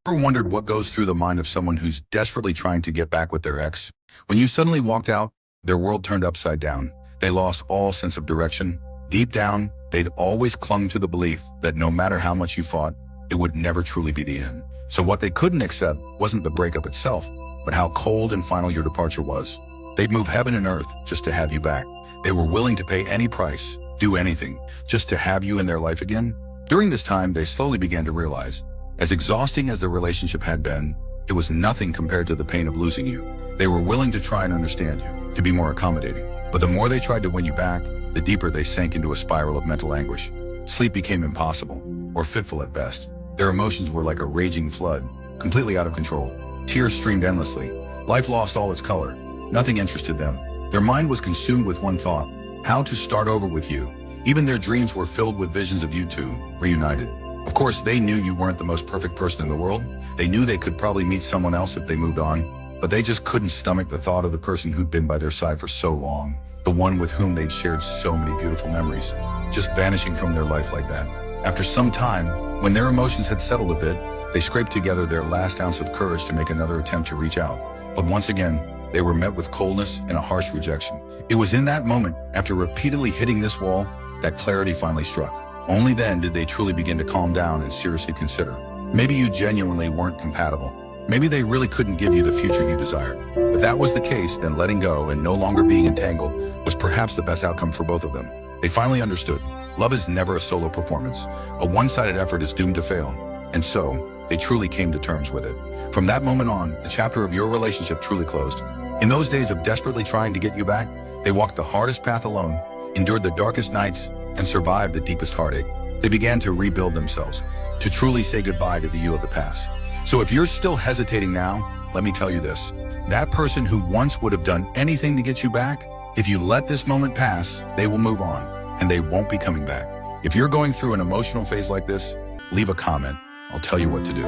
Ever wondered what goes through the mind of someone who's desperately trying to get back with their ex? When you suddenly walked out, their world turned upside down. They lost all sense of direction. Deep down, they'd always clung to the belief that no matter how much you fought, it would never truly be the end. So what they couldn't accept wasn't the breakup itself, but how cold and final your departure was. They'd move heaven and earth just to have you back. They were willing to pay any price, do anything, just to have you in their life again. During this time, they slowly began to realize, as exhausting as the relationship had been, it was nothing compared to the pain of losing you. They were willing to try and understand you, to be more accommodating. But the more they tried to win you back, the deeper they sank into a spiral of mental anguish. Sleep became impossible, or fitful at best. Their emotions were like a raging flood, completely out of control. Tears streamed endlessly. Life lost all its color. Nothing interested them. Their mind was consumed with one thought: how to start over with you. Even their dreams were filled with visions of you two, reunited. Of course, they knew you weren't the most perfect person in the world. They knew they could probably meet someone else if they moved on, but they just couldn't stomach the thought of the person who'd been by their side for so long, the one with whom they'd shared so many beautiful memories, just vanishing from their life like that. After some time, when their emotions had settled a bit, they scraped together their last ounce of courage to make another attempt to reach out. But once again, they were met with coldness and a harsh rejection. It was in that moment, after repeatedly hitting this wall, that clarity finally struck. Only then did they truly begin to calm down and seriously consider. Maybe you genuinely weren't compatible. Maybe they really couldn't give you the future you desired. If that was the case, then letting go and no longer being entangled was perhaps the best outcome for both of them. They finally understood. Love is never a solo performance. A one-sided effort is doomed to fail. And so, they truly came to terms with it. From that moment on, the chapter of your relationship truly closed. In those days of desperately trying to get you back, they walked the hardest path alone, endured the darkest nights, and survived the deepest heartache. They began to rebuild themselves, to truly say goodbye to the you of the past. So if you're still hesitating now, let me tell you this. That person who once would have done anything to get you back, if you let this moment pass, they will move on, and they won't be coming back. If you're going through an emotional phase like this, leave a comment. I'll tell you what to do.